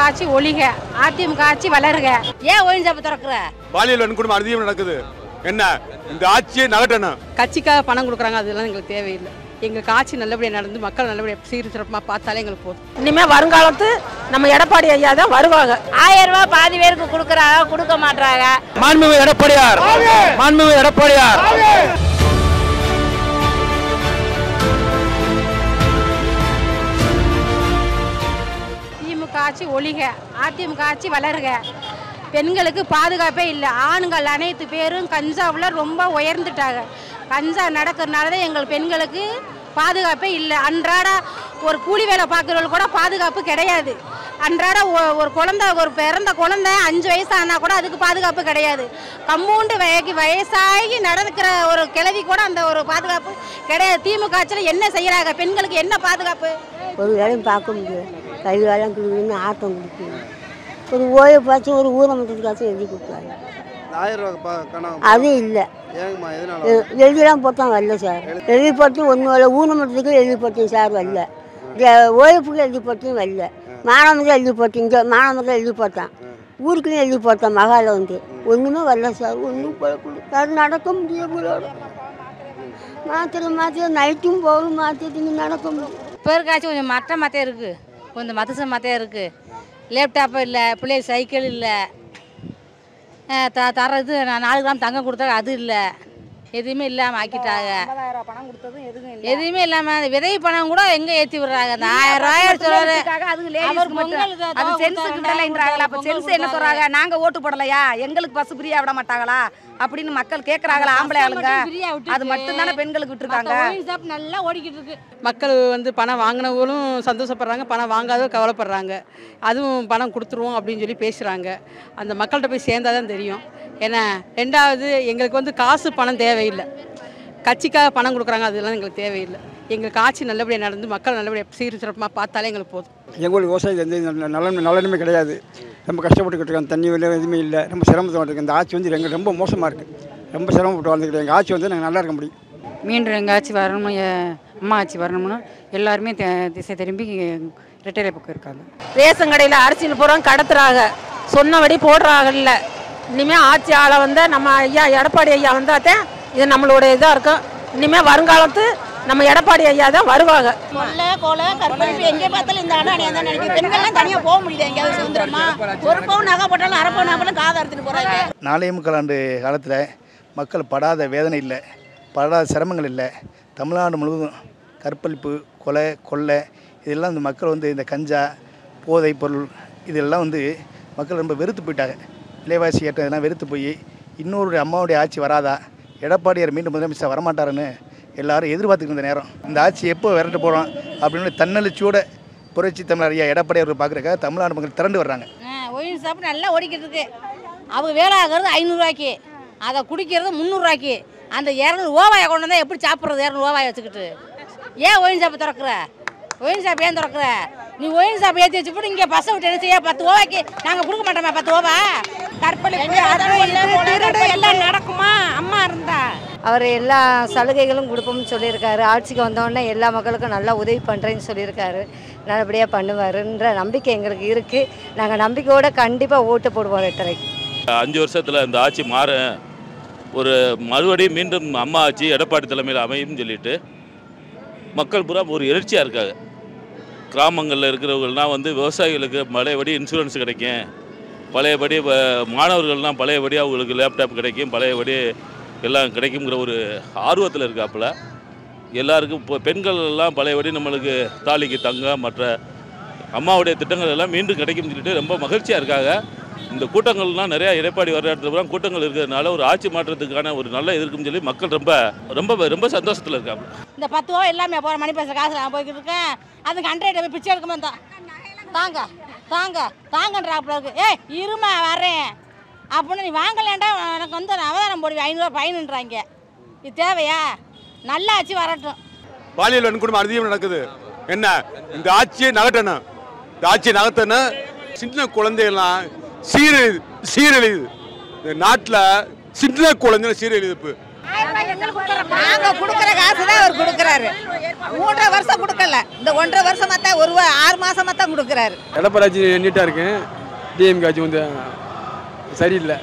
ஆட்சி ஒழிக, அதிமுக ஆட்சி வளருக. ஏன் ஒயின் ஷாப் திறக்குற? பாலியல் வன்கொடுமை அதிகம் நடக்குது. என்ன இந்த ஆட்சியை நகட்டணும். கட்சிக்காக பணம் கொடுக்குறாங்க, அதெல்லாம் எங்களுக்கு தேவையில்லை. எங்களுக்கு ஆட்சி நல்லபடியாக நடந்து மக்கள் நல்லபடியாக சீர்திருத்தமாக பார்த்தாலே எங்களுக்கு போதும். இனிமேல் வருங்காலத்து நம்ம எடப்பாடி ஐயா தான் வருவாங்க. 1000 ரூபாய் பாதி பேருக்கு கொடுக்குறாங்க, கொடுக்க மாட்டாங்க. மாண்புமிகு எடப்பாடியார், மாண்புமிகு எடப்பாடியார். திமுக ஆட்சி ஒழிக, அதிமுக ஆட்சி வளருக. பெண்களுக்கு பாதுகாப்பே இல்லை. ஆண்கள் அனைத்து பேரும் கஞ்சாவில் ரொம்ப உயர்ந்துட்டாங்க. கஞ்சா நடக்கிறதுனால தான் எங்கள் பெண்களுக்கு பாதுகாப்பே இல்லை. அன்றாட ஒரு கூலி வேலை பார்க்குறவங்களுக்கு கூட பாதுகாப்பு கிடையாது. அன்றாட ஒரு குழந்தை, ஒரு பிறந்த குழந்தை 5 வயசு ஆனால் கூட அதுக்கு பாதுகாப்பு கிடையாது. கம்பவுண்டு வயசாகி நடக்கிற ஒரு கிழவி கூட அந்த ஒரு பாதுகாப்பு கிடையாது. திமுக ஆட்சியில் என்ன செய்கிறாங்க? பெண்களுக்கு என்ன பாதுகாப்பு? ஒரு வேலையும் பார்க்க முடியாது. கை வேலையும் கொடுக்குறீங்க, ஆட்டம் கொடுக்குறீங்க. ஒரு ஓய்வு பார்த்து ஒரு ஊரமட்டத்துக்காச்சும் எழுதி கொடுத்தாங்க. 1000 ரூபா அது இல்லை. எழுதிலாம் போட்டான் வரல சார். எழுதி போட்டு ஒன்றும் வரல. ஊனமட்டத்துக்கு எழுதி போட்டேன் சார், வரல. ஓய்வுக்கு எழுதி போட்டும் வரல. மாணவர்கள் எழுதி போட்டேன், இங்கே மாணவர்கள் எழுதி போட்டான். ஊருக்குன்னு எழுதி போட்டான். மகால வந்து ஒன்றுமே வரல சார். ஒன்றும் சார் நடக்க முடியும். மாத்திரை நைட்டும் போகணும், மாற்றிட்டு நடக்க முடியும். இப்போ இருக்காச்சும் கொஞ்சம் மற்ற இருக்குது, கொஞ்சம் மதசம் மத்தையாக இருக்குது. லேப்டாப்பு இல்லை, பிள்ளைய சைக்கிள் இல்லை, தரது 4 கிராம் தங்கம் கொடுத்தா அது இல்லை, எதுவுமே இல்லாமல் ஆக்கிட்டாங்க. எதுவுமே இல்லாமல் விதை பணம் கூட எங்கே ஏற்றி விடுறாங்க. அந்த 1000 ரூபாய் சொல்றாரு. அது சென்ஸுக்கு விடலைன்றாங்களா? அப்போ சென்ஸ் என்ன சொல்கிறாங்க? நாங்கள் ஓட்டு போடலையா, எங்களுக்கு பஸ் ஃப்ரீயாக விட மாட்டாங்களா அப்படின்னு மக்கள் கேட்குறாங்களா? ஆம்பளை ஆளுங்க அது மட்டும்தானே பெண்களுக்கு விட்டுருக்காங்க. நல்லா ஓடிக்கிட்டு இருக்கு. மக்கள் வந்து பணம் வாங்கினவங்களும் சந்தோஷப்படுறாங்க, பணம் வாங்காதவங்க கவலைப்படுறாங்க. அதுவும் பணம் கொடுத்துருவோம் அப்படின்னு சொல்லி பேசுகிறாங்க. அந்த மக்கள்கிட்ட போய் சேர்ந்தால் தான் தெரியும். ஏன்னா 2வது எங்களுக்கு வந்து காசு பணம் தேவையில்லை. கட்சிக்காக பணம் கொடுக்குறாங்க, அதெல்லாம் எங்களுக்கு தேவையில்லை. எங்களுக்கு ஆட்சி நல்லபடியாக நடந்து மக்கள் நல்லபடியாக சீர்திருத்தமாக பார்த்தாலே எங்களுக்கு போதும். எங்களுக்கு விவசாயத்தில் எந்த நலனுமே கிடையாது. ரொம்ப கஷ்டப்பட்டுக்கிட்டு இருக்காங்க. தண்ணி வெள்ளம் எதுவுமே இல்லை. ரொம்ப சிரமத்தை இருக்குது. இந்த ஆட்சி வந்து எங்களுக்கு ரொம்ப மோசமாக இருக்குது. ரொம்ப சிரமப்பட்டு வாழ்ந்துக்கிட்டு எங்கள் ஆட்சி வந்து நாங்கள் நல்லா இருக்க முடியும். மீண்டும் எங்கள் ஆட்சி வரணும், அம்மா ஆட்சி வரணும்னு எல்லாருமே திசை திரும்பி ரெட்டைலை பக்கம் இருக்காங்க. ரேஷன் கடையில் அரிசியில் பூரா கடத்துறாங்க, சொன்னபடி போடுறாங்கல்ல. இனிமேல் ஆட்சி ஆளை வந்து நம்ம ஐயா எடப்பாடி ஐயா வந்தாதான் இது நம்மளோட இதாக இருக்கும். இனிமேல் வருங்காலத்து நம்ம எடப்பாடி ஐயா தான் வருவாங்க. கொள்ளை கொலை கற்பழிப்பு எங்கே பார்த்தாலும் இந்த அணியாக தான் நினைக்கிறேன். பெண்கள்லாம் தனியாக போக முடியுது எங்கேயாவது சுதந்திரமா? ஒரு பவுன் நகை போட்டாலும் அரை பவுன் நகை காதை அறுத்துட்டு போகிறாங்க. 4 ஆண்டு காலத்தில் மக்கள் படாத வேதனை இல்லை, படாத சிரமங்கள் இல்லை. தமிழ்நாடு முழுவதும் கற்பழிப்பு, கொலை, கொள்ளை இதெல்லாம் இந்த மக்கள் வந்து இந்த கஞ்சா, போதைப் பொருள் இதெல்லாம் வந்து மக்கள் ரொம்ப வெறுத்து போயிட்டாங்க. விலைவாசி ஏற்றம் இதெல்லாம் வெறுத்து போய் இன்னொரு அம்மாவுடைய ஆட்சி வராதா, எடப்பாடியார் மீண்டும் முதலமைச்சர் வரமாட்டாருன்னு எல்லாரும் எதிர்பார்த்துக்கிட்டு இருந்த நேரம். இந்த ஆட்சி எப்போ விரட்டு போகிறோம் அப்படின்னு தன்னெழுச்சியோட புரட்சி தமிழர் ஐயா எடப்பாடியார் பார்க்குறக்காக தமிழ்நாடு மக்கள் திரண்டு வர்றாங்க. ஒயின் ஷாப் நல்லா ஓடிக்கிட்டு இருக்கு. அவங்க வேலை ஆகிறது 500 ரூபாய்க்கு, அதை குடிக்கிறது 300 ரூபாய்க்கு. அந்த 200 ஓவாயை கொண்டு வந்தால் எப்படி சாப்பிட்றது? 200 ஓவாயை வச்சுக்கிட்டு ஏன் ஒயின் ஷாப் திறக்கிற? ஒயின் ஷாப் ஏன் திறக்கிற? நீ ஒயின் ஷாப் ஏற்றி வச்சு போட்டு இங்கே பஸ்ஸை விட்டு என்ன செய்ய? 10 ஓவாய்க்கு நாங்கள் கொடுக்க மாட்டோமா? 10 ஓவா கற்பழிப்பு எல்லாம் நடக்குமா அம்மா இருந்தா? அவர் எல்லா சலுகைகளும் கொடுப்போம்னு சொல்லியிருக்காரு. ஆட்சிக்கு வந்தோடனே எல்லா மக்களுக்கும் நல்லா உதவி பண்ணுறேன்னு சொல்லியிருக்காரு. நல்லபடியாக பண்ணுவாருன்ற நம்பிக்கை எங்களுக்கு இருக்குது. நாங்கள் நம்பிக்கையோடு கண்டிப்பாக ஓட்டு போடுவோம் ரெட்டலைக்கு. 5 வருஷத்தில் இந்த ஆட்சி மாற ஒரு மறுபடியும் மீண்டும் அம்மா ஆட்சி எடப்பாடி தலைமையில் அமையும் சொல்லிட்டு மக்கள் பூரா ஒரு எழுச்சியாக இருக்காங்க. கிராமங்களில் இருக்கிறவங்கள்லாம் வந்து விவசாயிகளுக்கு பழையபடி இன்சூரன்ஸ் கிடைக்கும், பழையபடி மாணவர்கள்லாம் பழையபடி அவங்களுக்கு லேப்டாப் கிடைக்கும், பழையபடி எல்லாம் கிடைக்குங்கிற ஒரு ஆர்வத்தில் இருக்காப்புல. எல்லாருக்கும் இப்போ பெண்கள் எல்லாம் பழையபடி நம்மளுக்கு தாலிக்கு தங்கம் மற்ற அம்மாவுடைய திட்டங்கள் எல்லாம் மீண்டும் கிடைக்கும்னு சொல்லிட்டு ரொம்ப மகிழ்ச்சியாக இருக்காங்க. இந்த கூட்டங்கள்லாம் நிறையா எடப்பாடி வர இடத்துல கூட்டங்கள் இருக்கிறதுனால ஒரு ஆட்சி மாற்றத்துக்கான ஒரு நல்ல எதிர்க்குன்னு சொல்லி மக்கள் ரொம்ப ரொம்ப ரொம்ப சந்தோஷத்தில் இருக்காங்க. இந்த 10 ரூபா எல்லாமே போகிற மணி பேசுகிற காசு நான் போய்கிட்டு இருக்கேன். அதுக்கு 100 போய் பிச்சை எடுக்கும்போது தான் தாங்க தாங்க தாங்கன்றாப்புல இருக்கு. ஏய் இருமா வரேன் அப்படின்னு நீ வாங்கலேன்டா எனக்கு வந்து அவதாரம் போடுவேன். 500 ரூபா ஃபைனுன்றாங்க. இது தேவையா? நல்ல ஆட்சி வரட்டும். பாலியல் வன்கொடுமை அதிகம் நடக்குது. என்ன இந்த ஆட்சியை நகட்டணும். இந்த ஆட்சியை நகட்டணும். சின்ன குழந்தைகள்லாம் சீரழியுது. இந்த நாட்டில் சின்ன குழந்தைகள் சீரழிப்பு. நாங்கள் கொடுக்குற காசு தான் அவர் கொடுக்குறாரு. 3.5 வருஷம் கொடுக்கல, இந்த 1.5 வருஷமா தான் 6 மாசமா தான் கொடுக்குறாரு. எடப்பாடி ஆட்சி நீட்டாக இருக்கு, டிஎம்கே ஆட்சி வந்து சரியில்லை,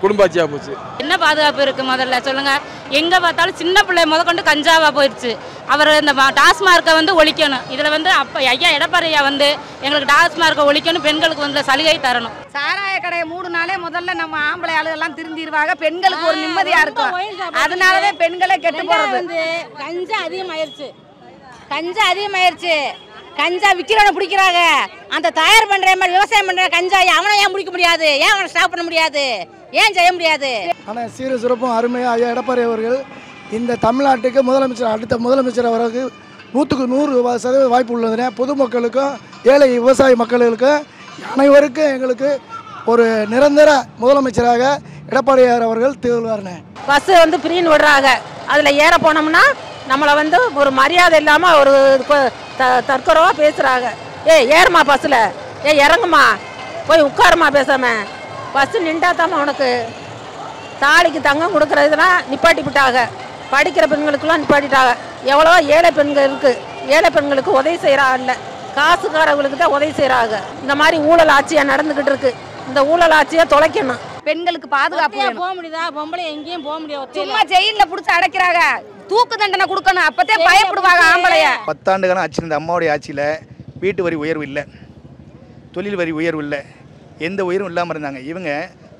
குடும்ப ஆட்சியாக போச்சு. என்ன பாதுகாப்பு இருக்கு முதல்ல சொல்லுங்க? எங்க பார்த்தாலும் சின்ன பிள்ளை முதற்கொண்டு கஞ்சாவா போயிடுச்சு. அவர் இந்த டாஸ்மார்க்கை வந்து ஒழிக்கணும். இதுல வந்து அப்ப ஐயா எடப்பாடி ஐயா வந்து எங்களுக்கு டாஸ்மார்க்கை ஒழிக்கணும், பெண்களுக்கு வந்து சலுகை தரணும். சாராய கடையை மூடுனாலே முதல்ல நம்ம ஆம்பளை ஆளுகள்லாம் திருந்திடுவாங்க, பெண்களுக்கு ஒரு நிம்மதியா இருக்கும். அதனாலதான் பெண்களே கெட்டு போறது. கஞ்சா அதிகமாயிருச்சு, கஞ்சா விற்கிறவனை பிடிக்கிறாங்க. அந்த தயார் பண்ற மாதிரி விவசாயம் பண்ற கஞ்சாயை அவனை ஏன் பிடிக்க முடியாது? ஏன் அவனை ஸ்டாப் பண்ண முடியாது? ஏன் செய்ய முடியாது? ஆனால் சீர சிறப்பும் அருமையாக ஐயா எடப்பாடி அவர்கள் இந்த தமிழ்நாட்டுக்கு முதலமைச்சர், அடுத்த முதலமைச்சர் அவருக்கு 100% வாய்ப்பு உள்ளதுனே. பொதுமக்களுக்கும் ஏழை விவசாய மக்களுக்கும் அனைவருக்கும் எங்களுக்கு ஒரு நிரந்தர முதலமைச்சராக எடப்பாடியார் அவர்கள் திகழ்வார்னே. பஸ்ஸு வந்து ஃப்ரீன்னு விடுறாங்க, அதில் ஏற போனோம்னா நம்மளை வந்து ஒரு மரியாதை இல்லாமல் ஒரு தற்கொலைவாக பேசுகிறாங்க. ஏறுமா பஸ்ஸில், இறங்குமா, போய் உட்காருமா, பேசாம பஸ்ஸு நின்றாத்தாம உனக்கு தாலிக்கு தங்கம் கொடுக்குறதுலாம் நிப்பாட்டி விட்டாங்க. படிக்கிற பெண்களுக்கெல்லாம் நிப்பாட்டிட்டாங்க. எவ்வளோ ஏழை பெண்கள் இருக்குது, ஏழை பெண்களுக்கு உதவி செய்கிறாங்க இல்லை, காசுக்காரர்களுக்கு தான் உதவி செய்கிறாங்க. இந்த மாதிரி ஊழல் ஆட்சியாக நடந்துக்கிட்டு இருக்கு. இந்த ஊழல் ஆட்சியை தொலைக்கணும். பெண்களுக்கு பாதுகாப்பு போக முடியுதா? பொம்பளை எங்கேயும் போக முடியாது. சும்மா ஜெயில புடிச்சு அடைக்கிறாங்க, தூக்கு தண்டனை கொடுக்கணும், அப்பதே பயப்படுவாங்க ஆம்பளைய. 10 ஆண்டுகாலம் ஆட்சி இருந்த அம்மாவுடைய ஆட்சியில் வீட்டு வரி உயர்வு இல்லை, தொழில் வரி உயர்வு இல்லை, எந்த உயர்வும் இல்லாமல் இருந்தாங்க. இவங்க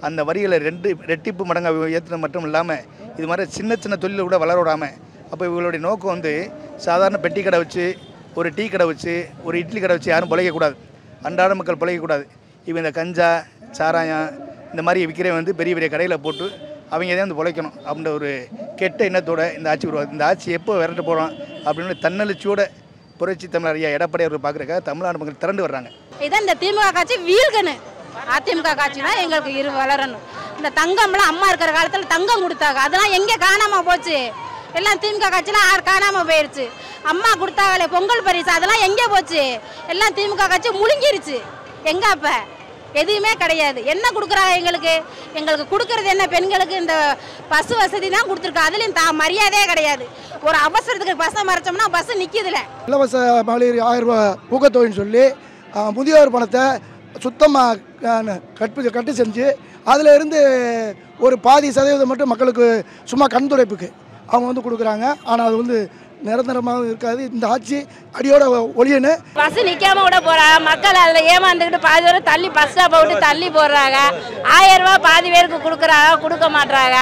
அந்த வரிகளை 2 ரெட்டிப்பு மடங்காக உயர்த்தின மட்டும் இல்லாமல் இது மாதிரி சின்ன சின்ன தொழிலை கூட வளர விடாமல், அப்போ இவங்களுடைய நோக்கம் வந்து சாதாரண பெட்டி கடை வச்சு, ஒரு டீ கடை வச்சு, ஒரு இட்லி கடை வச்சு யாரும் பிழைக்கக்கூடாது, அன்றாட மக்கள் பிழைக்கக்கூடாது. இவங்க இந்த கஞ்சா சாராயம் இந்த மாதிரி விற்கிறவங்க வந்து பெரிய பெரிய கடையில் போட்டு அவங்க தான் வந்து பிழைக்கணும் அப்படின்ற ஒரு கெட்ட எண்ணத்தோடு இந்த ஆட்சி உருவாது. இந்த ஆட்சி எப்போ விரட்டு போகிறோம் அப்படின்னு தன்னெழுச்சியோட புரட்சி தமிழர் ஐயா எடப்பாடி அவர் பார்க்குறக்காக தமிழ்நாடு மக்கள் திரண்டு வர்றாங்க. இதான் இந்த திமுக காட்சி வீழ்கணும், அதிமுக காட்சி தான் எங்களுக்கு வளரணும். இந்த தங்கம்லாம் அம்மா இருக்கிற காலத்தில் தங்கம் கொடுத்தாங்க, அதெல்லாம் எங்கே காணாமல் போச்சு? எல்லாம் திமுக காட்சிலாம் காணாமல் போயிடுச்சு. அம்மா கொடுத்தாங்களே பொங்கல் பரிசு, அதெல்லாம் எங்கே போச்சு? எல்லாம் திமுக காட்சி முழுங்கிருச்சு. எங்க அப்போ எதுவுமே கிடையாது. என்ன கொடுக்குறாங்க எங்களுக்கு? எங்களுக்கு கொடுக்கறது என்ன? பெண்களுக்கு இந்த பஸ் வசதி தான் கொடுத்துருக்கோம், அதுலேயும் மரியாதையே கிடையாது. ஒரு அவசரத்துக்கு பஸ்ஸை மறைச்சோம்னா பஸ் நிற்கிதுல. இலவச மகளிர் 1000 ரூபாய் ஊக்கத்தொகைன்னு சொல்லி முதியோர் பணத்தை சுத்தமாக கட்டு செஞ்சு அதில் இருந்து ஒரு பாதி சதவீதம் மட்டும் மக்களுக்கு சும்மா கண் துடைப்புக்கு அவங்க வந்து கொடுக்குறாங்க. ஆனால் அது வந்து நிரந்தரமாக இருக்காது. இந்த ஆட்சி அடியோட ஒளியனு பஸ் நிற்காம கூட போகிறாங்க. மக்கள் அதில் ஏமாந்துக்கிட்டு பாதி பேர் தள்ளி பஸ் ஸ்டாப்பை விட்டு தள்ளி போடுறாங்க. 1000 ரூபா பாதி பேருக்கு கொடுக்குறாங்க, கொடுக்க மாட்டுறாங்க.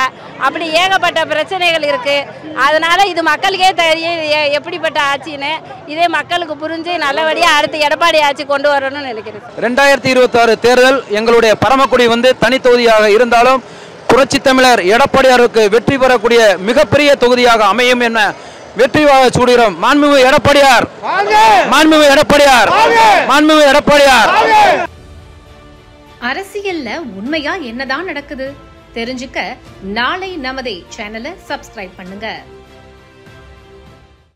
அப்படி ஏகப்பட்ட பிரச்சனைகள் இருக்குது. அதனால் இது மக்களுக்கே தெரியும் எப்படிப்பட்ட ஆட்சின்னு. இதே மக்களுக்கு புரிஞ்சு நல்லபடியாக அடுத்து எடப்பாடி ஆட்சி கொண்டு வரணும்னு நினைக்கிறேன். 2026 தேர்தல் எங்களுடைய பரமக்குடி வந்து தனித்தொகுதியாக இருந்தாலும் புரட்சி தமிழர் எடப்பாடியாருக்கு வெற்றி பெறக்கூடிய மிகப்பெரிய தொகுதியாக அமையும் என வெற்றி வாக சூடுகிறோம். மாண்புமிகு எடப்பாடியார், மாண்புமிகு எடப்பாடியார், மாண்புமிகு எடப்பாடியார். அரசியல்ல உண்மையா என்னதான் நடக்குது தெரிஞ்சுக்க நாளை நமதே சேனலை சப்ஸ்கிரைப் பண்ணுங்க.